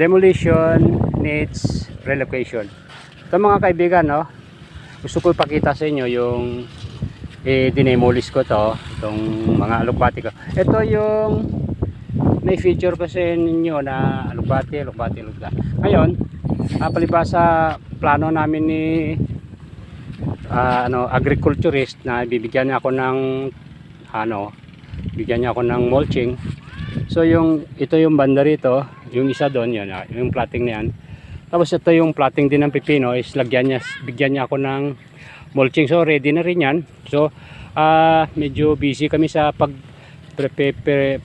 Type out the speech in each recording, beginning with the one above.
Demolition needs relocation. Ito mga kaibigan, no, gusto ko ipakita sa inyo yung dinemolish ko to, itong mga alugbati ko. Ito yung may feature ko sa inyo na alugbati. Ngayon, palibasa plano namin ni agriculturist na bibigyan niya ako ng mulching. So ito yung banda rito, yung isa doon, yun, yung platting na yan. Tapos ito yung platting din ng pipino, is bigyan niya ako ng mulching. So ready na rin yan. So medyo busy kami sa pag-prepare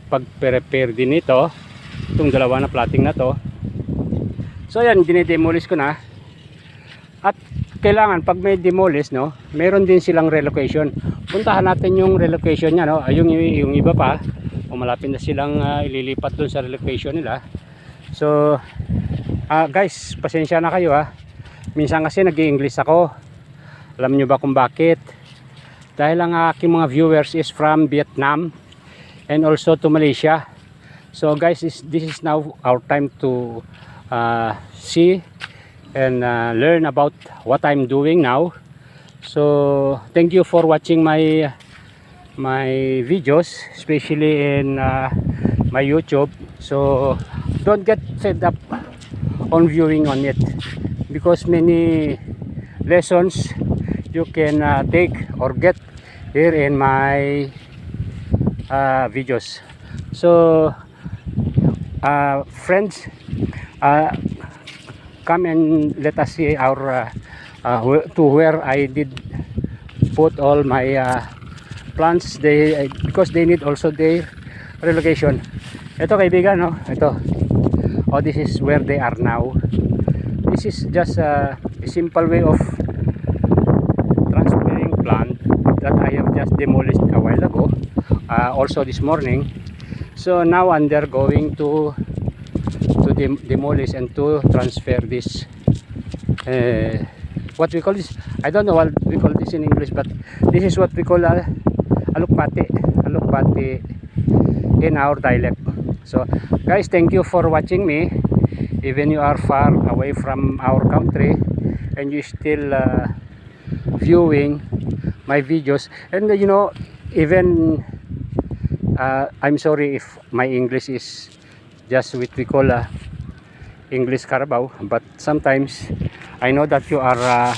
din ito, itong dalawa na platting na to. So yan, dinidemolish ko na. At kailangan pag may demolish, no, meron din silang relocation. Puntahan natin yung relocation niya, no. Yung iba pa, malapit na silang ililipat doon sa relocation nila. So guys, pasensya na kayo ha. Minsan kasi nag-i-English ako. Alam nyo ba kung bakit? Dahil ang aking mga viewers is from Vietnam and also to Malaysia. So guys, this is now our time to see and learn about what I'm doing now. So thank you for watching my videos, especially in my YouTube. So don't get fed up on viewing on it, because many lessons you can take or get here in my videos. So friends, come and let us see our to where I did put all my plants, because they need also their relocation. Ito kaibigan, no, ito, this is where they are now. This is just a simple way of transferring plant that I have just demolished a while ago, also this morning. So now they're going to demolish and to transfer this, what we call this, I don't know what we call this in English, but this is what we call alukpati in our dialect. So guys, thank you for watching me, even you are far away from our country and you still viewing my videos. And you know, even I'm sorry if my English is just what we call English Carabao, but sometimes I know that you are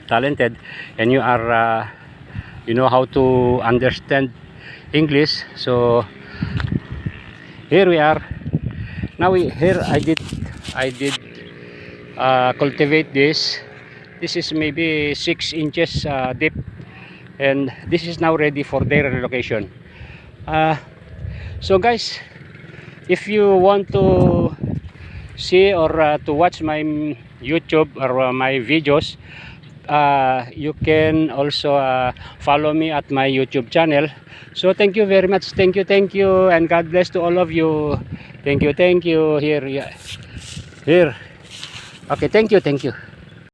talented and you are you know how to understand English. So here we are now. Here I did cultivate this. This is maybe 6 inches deep, and this is now ready for their relocation. So guys, if you want to see or to watch my YouTube or my videos, you can also follow me at my YouTube channel. So thank you very much, thank you, and God bless to all of you. Thank you. Here. Okay, thank you.